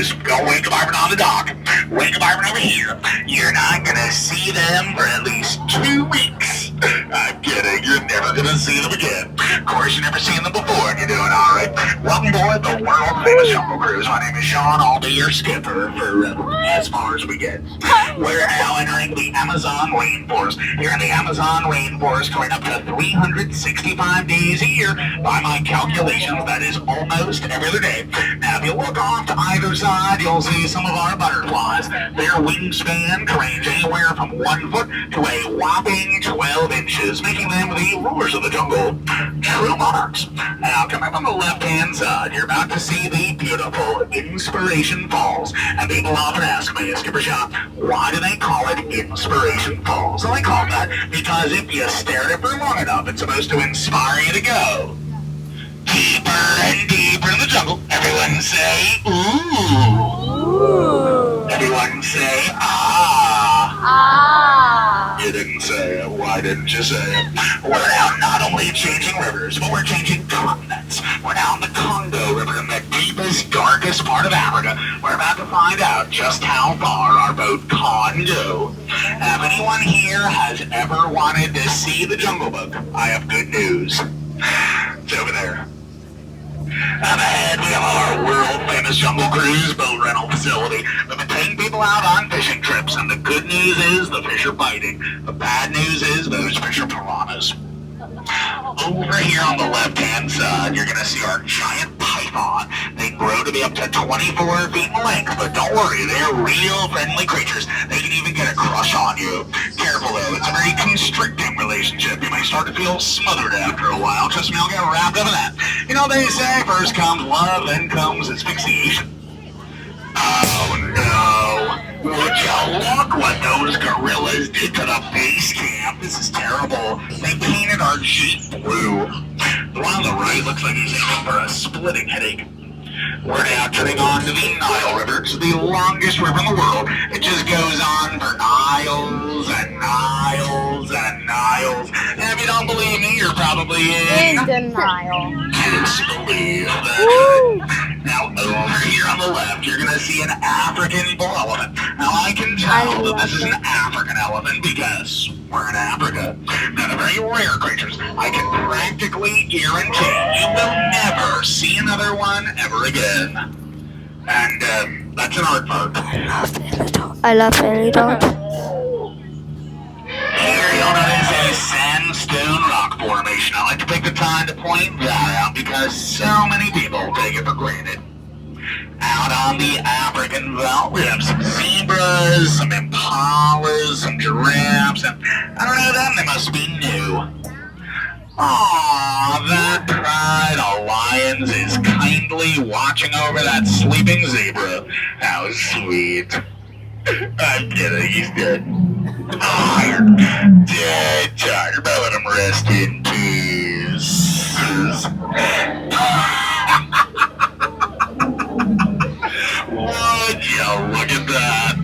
crews. Go wake up Ivan on the dock. Wake up Ivan over here. You're not gonna see them for at least 2 weeks. I'm kidding. You're never gonna see them again. Of course, you've never seen them before, and you're doing all right. Welcome aboard the world famous Jungle Cruise. My name is Sean. I'll be your skipper for as far as we get. We're now entering the Amazon rainforest. Here in the Amazon rainforest, going up to 365 days a year. By my calculations, that is almost every other day. Now, if you look off to either side, you'll see some of our butterflies. Their wingspan can range anywhere from 1 foot to a whopping 12 inches, making them the rulers of the jungle, true monarchs. Now, coming from the left-hand side, you're about to see the beautiful Inspiration Falls. And people often ask me, Skipper Sean, why do they call it Inspiration Falls? Well, they call it that because if you stare at it for long enough, it's supposed to inspire you to go deeper and deeper in the jungle. Everyone say, ooh. Everyone say, ah. Ah. You didn't say it. Why didn't you say it? We're now not only changing rivers, but we're changing continents. We're now in the Congo River, in the deepest, darkest part of Africa. We're about to find out just how far our boat can go. If anyone here has ever wanted to see the Jungle Book, I have good news. It's over there. Up ahead, we have our world-famous Jungle Cruise boat rental facility. We've been taking people out on fishing trips, and the good news is the fish are biting. The bad news is those fish are piranhas. Over here on the left-hand side, you're going to see our giant python. They grow to be up to 24 feet in length, but don't worry, they're real friendly creatures. They can even get a crush on you. Careful though, it's a very constricting relationship. You may start to feel smothered after a while. Trust me, I'll get wrapped up in that. You know, they say first comes love, then comes asphyxiation. Oh no. Would you look what those gorillas did to the base camp? This is terrible. They painted our Jeep blue. The one on the right looks like he's aiming for a splitting headache. We're now turning on to the Nile River. It's the longest river in the world. It just goes on for miles and miles and miles. And if you don't believe me, you're probably in denial. Disbelief. Now, over here on the left, you're going to see an African bull elephant. Now, I can tell that this is an African elephant because we're in Africa. Now, they're very rare creatures. I can practically guarantee you will never see another one ever again. And, that's an art form. I love fairy dogs. Here you'll notice a sandstone rock formation. I like to take the time to point that out because so many people take it for granted. Out on the African veldt, we have some zebras, some impalas, some giraffes, and I don't know them, they must be new. Aww, that pride of lions is kindly watching over that sleeping zebra. How sweet. I'm kidding, he's dead. Tired. Dead tired. But let him rest in peace. Would you look at that?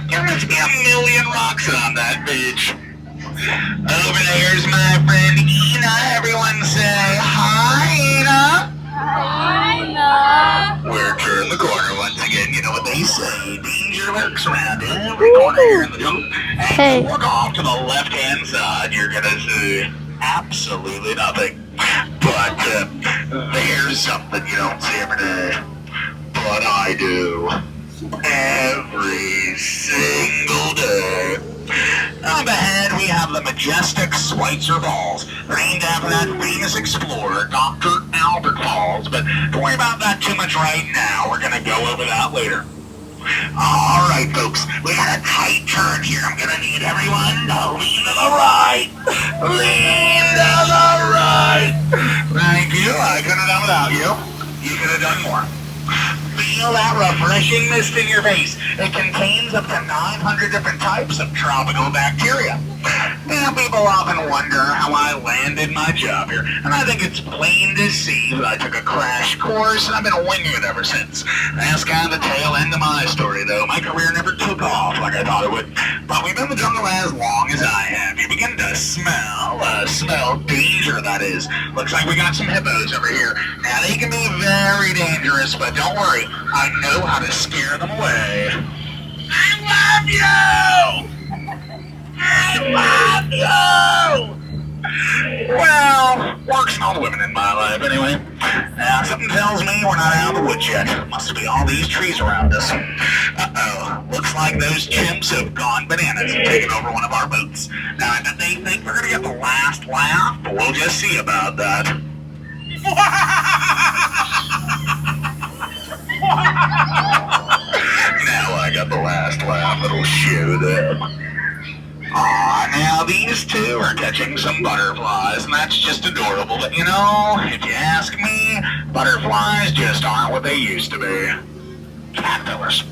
There must be 1,000,000 rocks on that beach. Over there's my friend Ina. Everyone say hi, Ina. Hi, We're turning the corner once again. You know what they say. Danger lurks around every corner here in the jungle. And Hey. if you look off to the left-hand side, you're going to see absolutely nothing. But there's something you don't see every day. But I do. Every single day. Up ahead, we have the majestic Schweitzer Falls, named after that famous explorer, Dr. Albert Falls. But don't worry about that too much right now. We're going to go over that later. All right, folks, we got a tight turn here. I'm going to need everyone to lean to the right. Lean to the right. Thank you. I couldn't have done without you. You could have done more. Feel that refreshing mist in your face. It contains up to 900 different types of tropical bacteria. Now, people often wonder how I landed my job here, and I think it's plain to see that I took a crash course, and I've been winging it ever since. That's kind of the tail end of my story, though. My career never took off like I thought it would. But we've been in the jungle as long as I have. You begin to smell danger, that is. Looks like we got some hippos over here. Now, they can be very dangerous dangerous, but don't worry, I know how to scare them away. I love you! I love you! Well, works on all the women in my life anyway. Now, something tells me we're not out of the woods yet. Must be all these trees around us. Uh-oh. Looks like those chimps have gone bananas and taken over one of our boats. Now, I bet they think we're gonna get the last laugh, but we'll just see about that. Now I got the last laugh that'll show them. Aw, now these two are catching some butterflies, and that's just adorable. But you know, if you ask me, butterflies just aren't what they used to be. Caterpillars.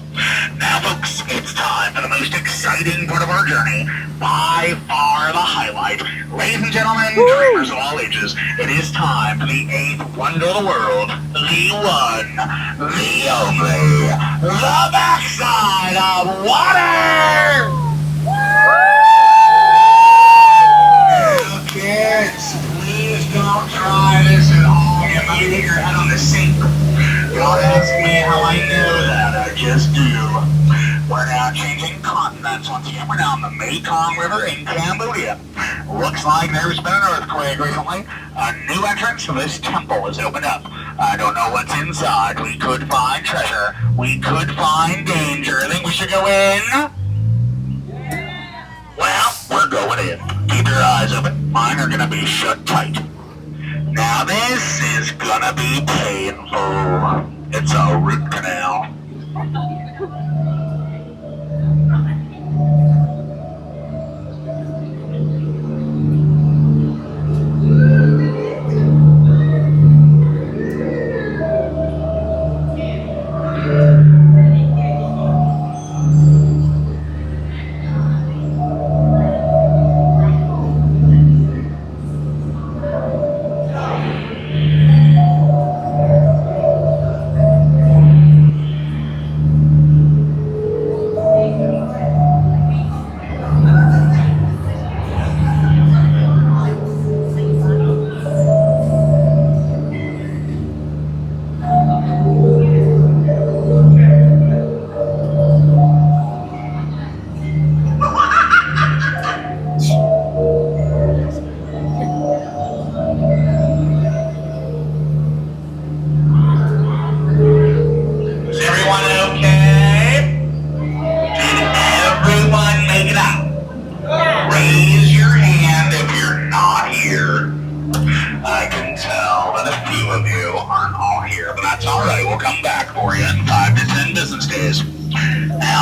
Now folks, it's time for the most exciting part of our journey. By far the highlight. Ladies and gentlemen, dreamers of all ages, it is time for the 8th wonder of the world. The one, the only, the backside of water! Kids, please don't try this at home. You might hit your head on the sink. Don't ask me how I know that. I just do. We're now changing continents once again. We're now in the Mekong River in Cambodia. Looks like there's been an earthquake recently. A new entrance to this temple has opened up. I don't know what's inside. We could find treasure. We could find danger. Think we should go in? Well, we're going in. Keep your eyes open. Mine are gonna be shut tight. Now this is gonna be painful. It's a root canal.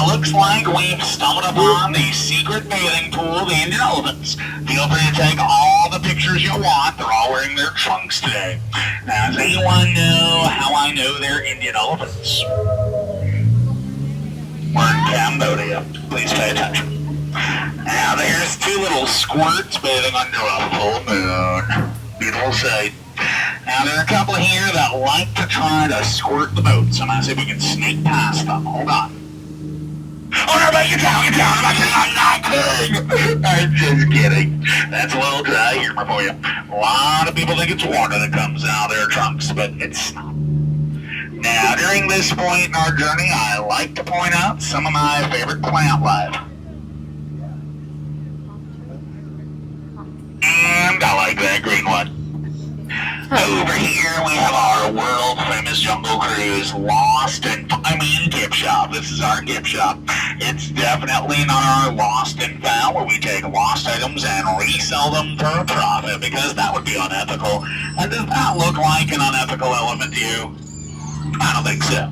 Looks like we've stumbled upon the secret bathing pool of the Indian elephants. Feel free to take all the pictures you want. They're all wearing their trunks today. Now, does anyone know how I know they're Indian elephants? We're in Cambodia. Please pay attention. Now, there's two little squirts bathing under a full moon. Beautiful sight. Now, there are a couple here that like to try to squirt the boat, so I'm going to see if we can sneak past them. Hold on. Oh no, get down, I'm not kidding. I'm just kidding. That's a little dry humor for you. A lot of people think it's water that comes out of their trunks, but it's not. Now, during this point in our journey, I like to point out some of my favorite plant life. And I like that green one. Over here we have our world famous Jungle Cruise gift shop. This is our gift shop. It's definitely not our lost and found where we take lost items and resell them for a profit, because that would be unethical. And does that look like an unethical element to you? I don't think so.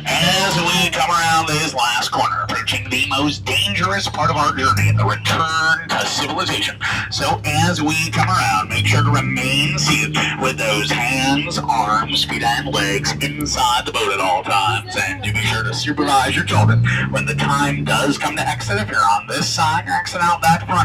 As we come around this last corner, approaching the most dangerous part of our journey, the return to civilization. So as we come around, make sure to remain seated with those hands, arms, feet, and legs inside the boat at all times. And do be sure to supervise your children when the time does come to exit. If you're on this side, exit out that front.